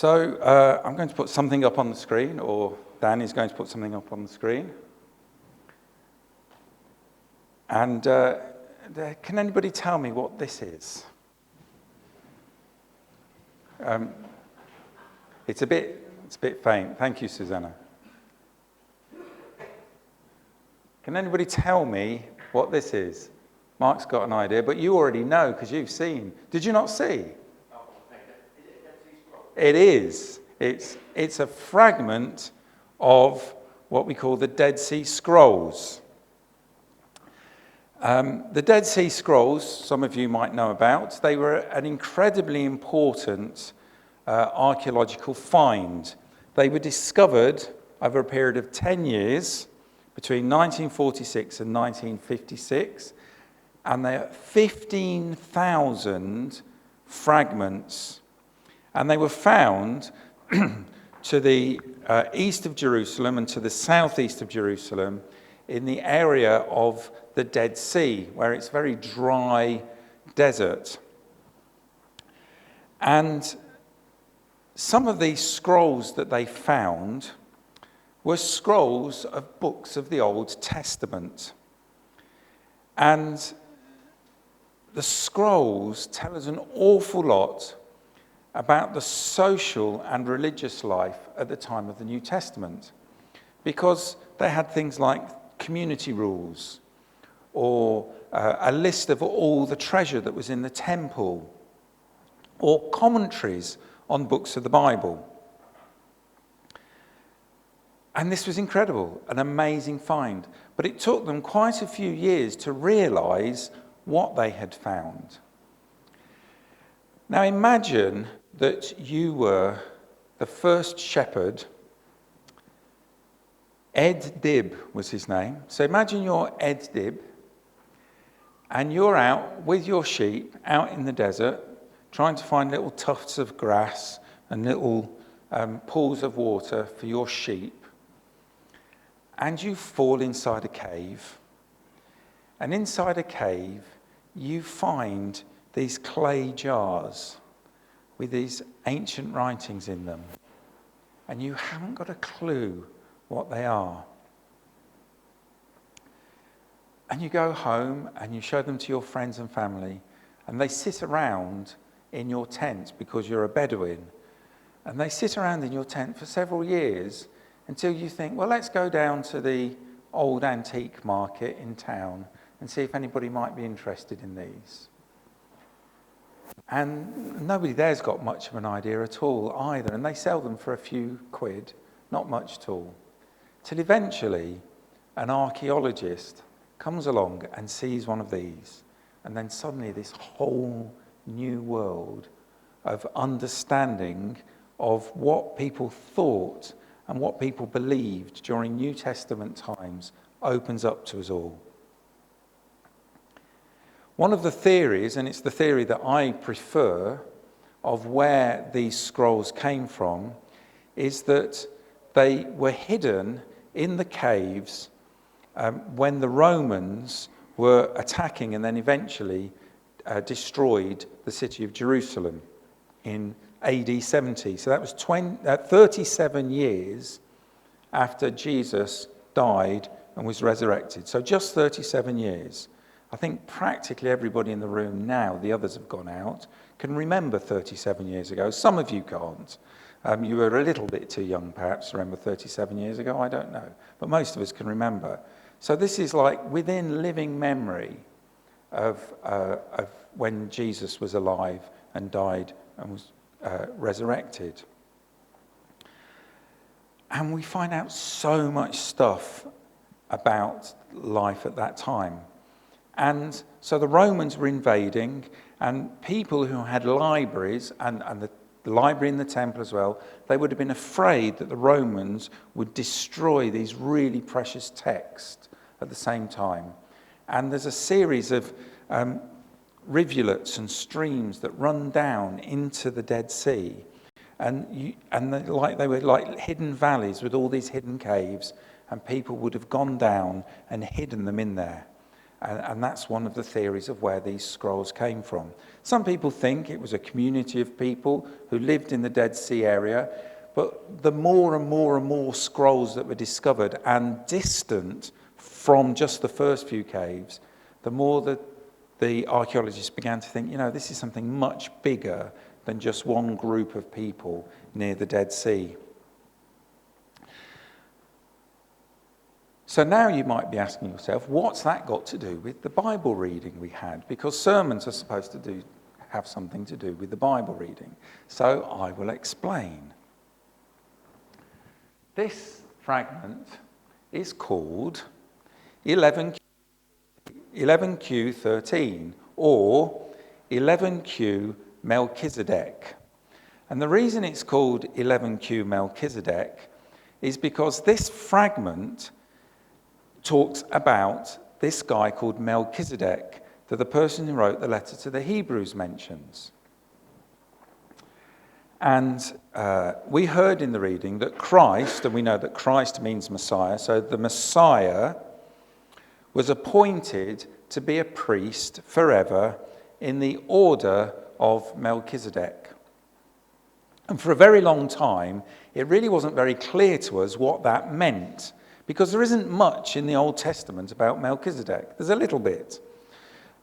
I'm going to put something up on the screen, or Dan is going to put something up on the screen. And can anybody tell me what this is? It's a bit faint. Thank you, Susanna. Can anybody tell me what this is? Mark's got an idea, but you already know because you've seen. Did you not see? It is. It's a fragment of what we call the Dead Sea Scrolls. The Dead Sea Scrolls, some of you might know about, they were an incredibly important archaeological find. They were discovered over a period of 10 years, between 1946 and 1956, and they are 15,000 fragments. And they were found to the east of Jerusalem and to the southeast of Jerusalem in the area of the Dead Sea, where it's very dry desert. And some of these scrolls that they found were scrolls of books of the Old Testament. And the scrolls tell us an awful lot about the social and religious life at the time of the New Testament, because they had things like community rules, or a list of all the treasure that was in the temple, or commentaries on books of the Bible. And this was incredible, an amazing find. But it took them quite a few years to realize what they had found. Now imagine that you were the first shepherd. Ed Dibb was his name. So imagine you're Ed Dibb, and you're out with your sheep out in the desert, trying to find little tufts of grass and little pools of water for your sheep. And you fall inside a cave. And inside a cave, you find these clay jars with these ancient writings in them. And you haven't got a clue what they are. And you go home and you show them to your friends and family, and they sit around in your tent because you're a Bedouin. And they sit around in your tent for several years until you think, well, let's go down to the old antique market in town and see if anybody might be interested in these. And nobody there's got much of an idea at all either, and they sell them for a few quid, not much at all. Till eventually an archaeologist comes along and sees one of these, and then suddenly this whole new world of understanding of what people thought and what people believed during New Testament times opens up to us all. One of the theories, and it's the theory that I prefer, of where these scrolls came from, is that they were hidden in the caves when the Romans were attacking and then eventually destroyed the city of Jerusalem in AD 70. So that was 37 years after Jesus died and was resurrected. So just 37 years. I think practically everybody in the room now, the others have gone out, can remember 37 years ago. Some of you can't. You were a little bit too young, perhaps, to remember 37 years ago. I don't know. But most of us can remember. So this is like within living memory of when Jesus was alive and died and was resurrected. And we find out so much stuff about life at that time. And so the Romans were invading, and people who had libraries, and the library in the temple as well, they would have been afraid that the Romans would destroy these really precious texts at the same time. And there's a series of rivulets and streams that run down into the Dead Sea. And they were like hidden valleys with all these hidden caves, and people would have gone down and hidden them in there. And that's one of the theories of where these scrolls came from. Some people think it was a community of people who lived in the Dead Sea area, but the more and more and more scrolls that were discovered and distant from just the first few caves, the more that the archaeologists began to think, this is something much bigger than just one group of people near the Dead Sea. So now you might be asking yourself, what's that got to do with the Bible reading we had? Because sermons are supposed to have something to do with the Bible reading. So I will explain. This fragment is called 11Q13 or 11Q Melchizedek. And the reason it's called 11Q Melchizedek is because this fragment talks about this guy called Melchizedek that the person who wrote the letter to the Hebrews mentions. And we heard in the reading that Christ, and we know that Christ means Messiah, so the Messiah was appointed to be a priest forever in the order of Melchizedek. And for a very long time, it really wasn't very clear to us what that meant, because there isn't much in the Old Testament about Melchizedek. There's a little bit.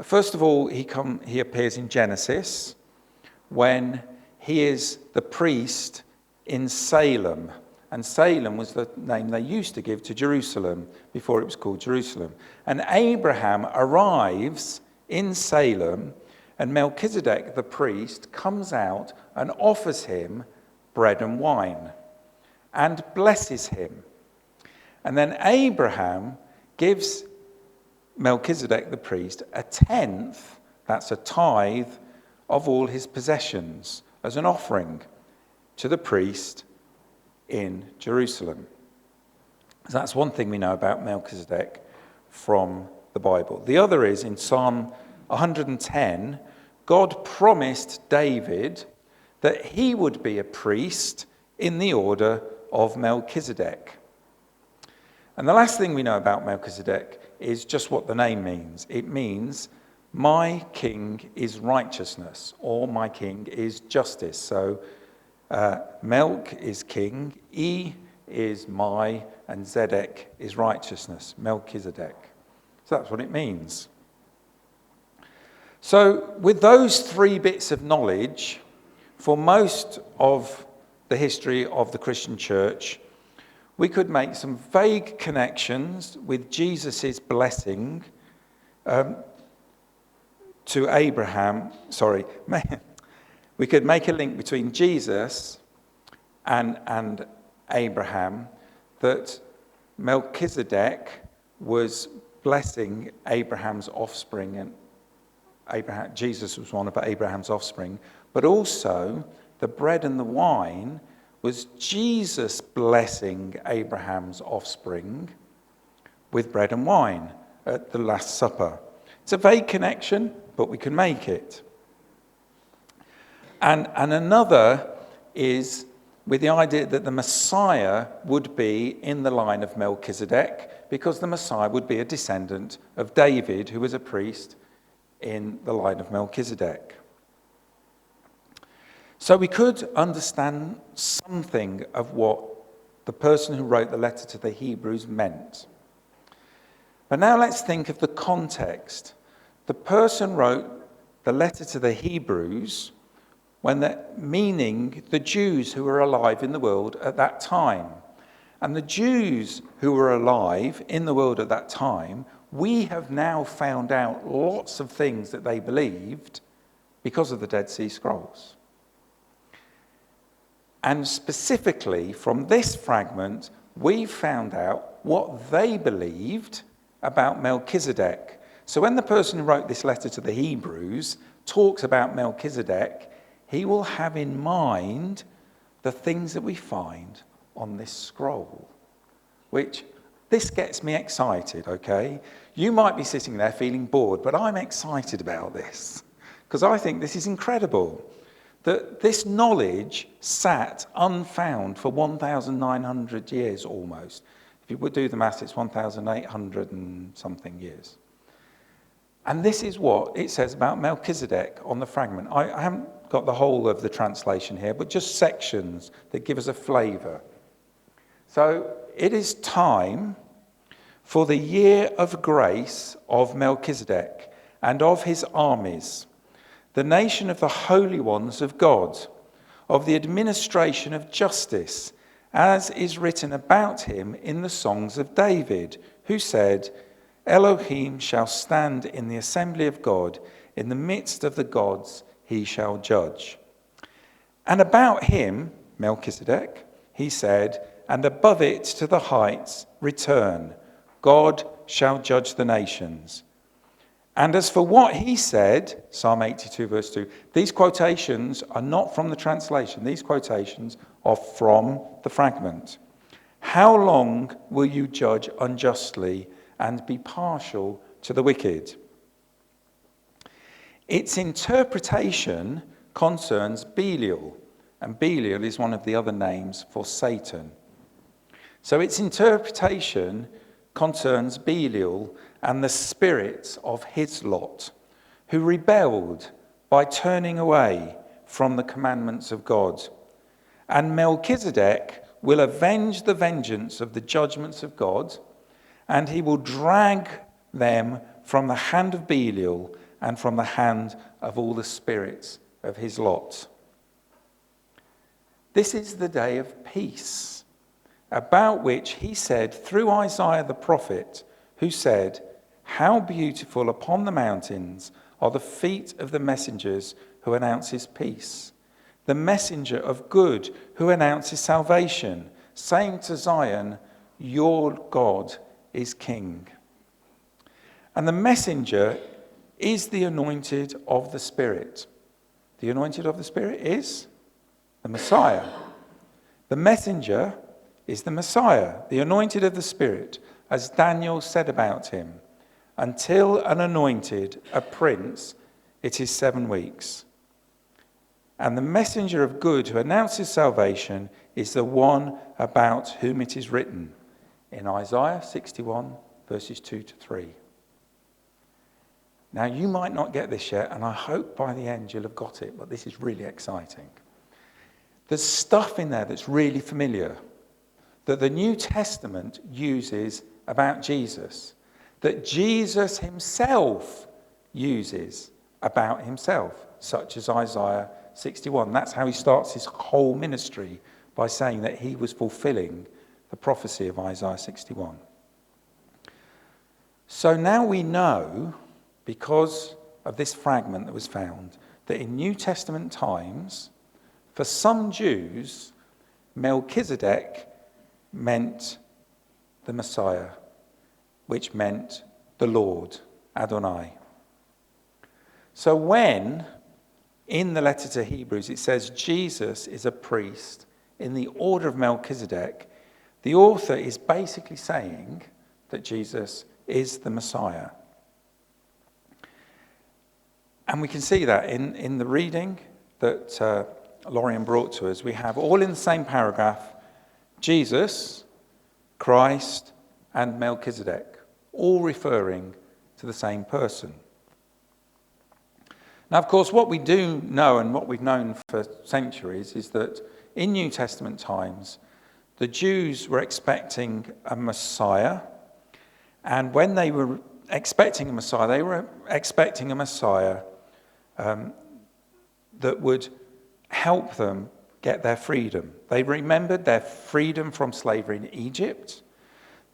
First of all, he appears in Genesis when he is the priest in Salem. And Salem was the name they used to give to Jerusalem before it was called Jerusalem. And Abraham arrives in Salem, and Melchizedek, the priest, comes out and offers him bread and wine and blesses him. And then Abraham gives Melchizedek, the priest, a tenth, that's a tithe, of all his possessions as an offering to the priest in Jerusalem. So that's one thing we know about Melchizedek from the Bible. The other is in Psalm 110, God promised David that he would be a priest in the order of Melchizedek. And the last thing we know about Melchizedek is just what the name means. It means, my king is righteousness, or my king is justice. So Melch is king, E is my, and Zedek is righteousness, Melchizedek. So that's what it means. So with those three bits of knowledge, for most of the history of the Christian church, we could make some vague connections with Jesus' blessing to Abraham. We could make a link between Jesus and Abraham, that Melchizedek was blessing Abraham's offspring, and Jesus was one of Abraham's offspring, but also the bread and the wine was Jesus blessing Abraham's offspring with bread and wine at the Last Supper. It's a vague connection, but we can make it. And another is with the idea that the Messiah would be in the line of Melchizedek, because the Messiah would be a descendant of David, who was a priest in the line of Melchizedek. So we could understand something of what the person who wrote the letter to the Hebrews meant. But now let's think of the context. The person wrote the letter to the Hebrews meaning the Jews who were alive in the world at that time. And the Jews who were alive in the world at that time, we have now found out lots of things that they believed because of the Dead Sea Scrolls. And specifically from this fragment, we found out what they believed about Melchizedek. So when the person who wrote this letter to the Hebrews talks about Melchizedek, he will have in mind the things that we find on this scroll, which this gets me excited, okay? You might be sitting there feeling bored, but I'm excited about this because I think this is incredible. That this knowledge sat unfound for 1,900 years almost. If you would do the maths, it's 1,800 and something years. And this is what it says about Melchizedek on the fragment. I haven't got the whole of the translation here, but just sections that give us a flavour. So it is time for the year of grace of Melchizedek and of his armies, the nation of the holy ones of God, of the administration of justice, as is written about him in the songs of David, who said, Elohim shall stand in the assembly of God, in the midst of the gods he shall judge. And about him, Melchizedek, he said, and above it to the heights return, God shall judge the nations. And as for what he said, Psalm 82 verse 2, these quotations are not from the translation, these quotations are from the fragment. How long will you judge unjustly and be partial to the wicked? Its interpretation concerns Belial, and Belial is one of the other names for Satan. So its interpretation concerns Belial and the spirits of his lot, who rebelled by turning away from the commandments of God. And Melchizedek will avenge the vengeance of the judgments of God, and he will drag them from the hand of Belial and from the hand of all the spirits of his lot. This is the day of peace, about which he said through Isaiah the prophet, who said, how beautiful upon the mountains are the feet of the messengers who announces peace, the messenger of good who announces salvation, saying to Zion, your God is king. And the messenger is the anointed of the Spirit. The anointed of the Spirit is the Messiah. The messenger is the Messiah, the anointed of the Spirit, as Daniel said about him. Until an anointed, a prince, it is 7 weeks. And the messenger of good who announces salvation is the one about whom it is written in Isaiah 61, verses 2 to 3. Now, you might not get this yet, and I hope by the end you'll have got it, but this is really exciting. There's stuff in there that's really familiar, that the New Testament uses about Jesus, that Jesus himself uses about himself, such as Isaiah 61. That's how he starts his whole ministry, by saying that he was fulfilling the prophecy of Isaiah 61. So now we know, because of this fragment that was found, that in New Testament times, for some Jews, Melchizedek meant the Messiah, which meant the Lord, Adonai. So when, in the letter to Hebrews, it says Jesus is a priest in the order of Melchizedek, the author is basically saying that Jesus is the Messiah. And we can see that in the reading that Lorien brought to us. We have all in the same paragraph, Jesus, Christ, and Melchizedek, all referring to the same person. Now, of course, what we do know, and what we've known for centuries, is that in New Testament times, the Jews were expecting a Messiah, and when they were expecting a Messiah, they were expecting a Messiah that would help them get their freedom. They remembered their freedom from slavery in Egypt.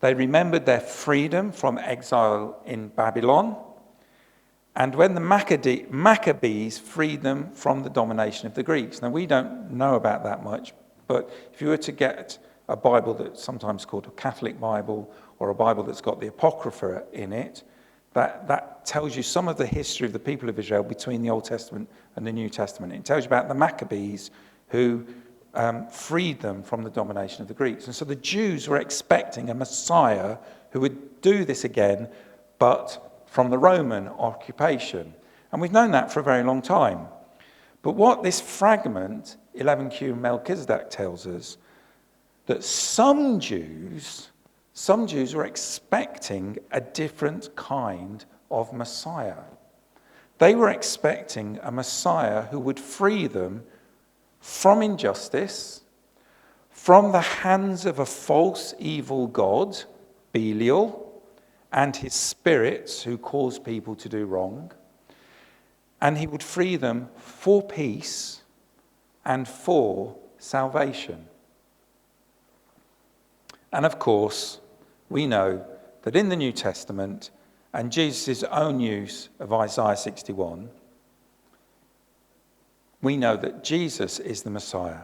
They remembered their freedom from exile in Babylon. And when the Maccabees freed them from the domination of the Greeks. Now, we don't know about that much, but if you were to get a Bible that's sometimes called a Catholic Bible, or a Bible that's got the Apocrypha in it, that tells you some of the history of the people of Israel between the Old Testament and the New Testament. It tells you about the Maccabees who freed them from the domination of the Greeks. And so the Jews were expecting a Messiah who would do this again, but from the Roman occupation. And we've known that for a very long time. But what this fragment, 11q Melchizedek, tells us, that some Jews were expecting a different kind of Messiah. They were expecting a Messiah who would free them from injustice, from the hands of a false, evil god, Belial, and his spirits who cause people to do wrong. And he would free them for peace and for salvation. And of course, we know that in the New Testament, and Jesus' own use of Isaiah 61, we know that Jesus is the Messiah,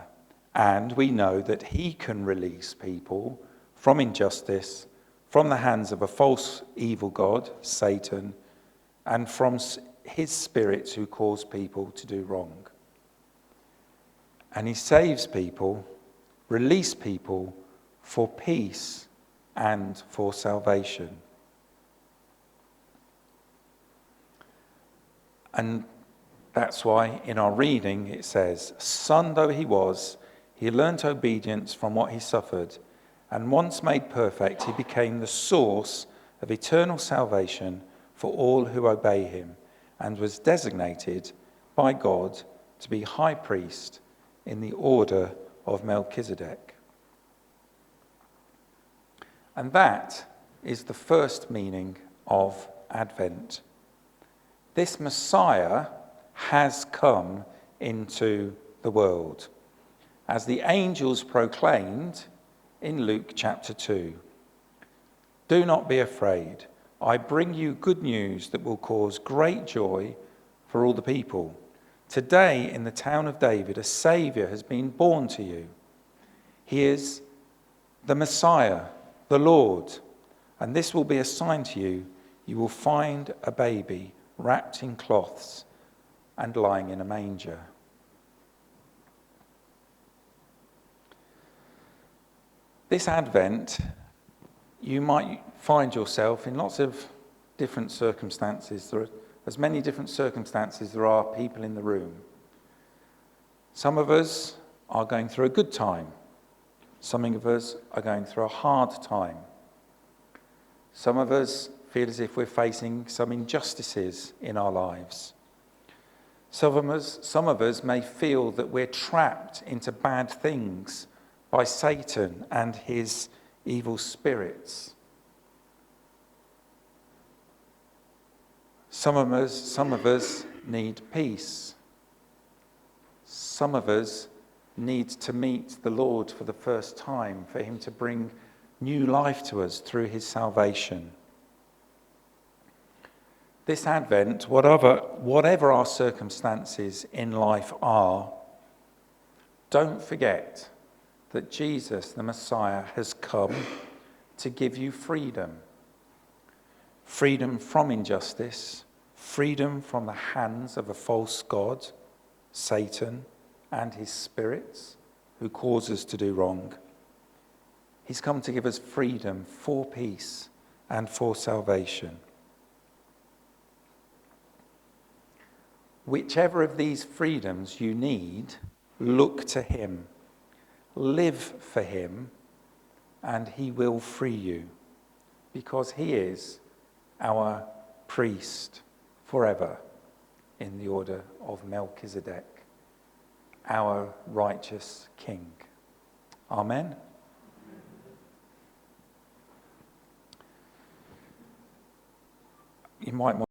and we know that he can release people from injustice, from the hands of a false evil god, Satan, and from his spirits who cause people to do wrong. And he saves people, releases people for peace and for salvation. And that's why in our reading it says, "Son though he was, he learnt obedience from what he suffered, and once made perfect, he became the source of eternal salvation for all who obey him, and was designated by God to be high priest in the order of Melchizedek." And that is the first meaning of Advent. This Messiah has come into the world, as the angels proclaimed in Luke chapter 2. "Do not be afraid. I bring you good news that will cause great joy for all the people. Today in the town of David, a Saviour has been born to you. He is the Messiah, the Lord. And this will be a sign to you. You will find a baby wrapped in cloths and lying in a manger." This Advent, you might find yourself in lots of different circumstances. There are as many different circumstances there are people in the room. Some of us are going through a good time. Some of us are going through a hard time. Some of us feel as if we're facing some injustices in our lives. Some of us may feel that we're trapped into bad things by Satan and his evil spirits. Some of us need peace. Some of us need to meet the Lord for the first time, for him to bring new life to us through his salvation. This Advent, whatever our circumstances in life are, don't forget that Jesus, the Messiah, has come to give you freedom. Freedom from injustice, freedom from the hands of a false god, Satan, and his spirits who cause us to do wrong. He's come to give us freedom for peace and for salvation. Whichever of these freedoms you need, look to him, live for him, and he will free you, because he is our priest forever in the order of Melchizedek, our righteous king. Amen. You might want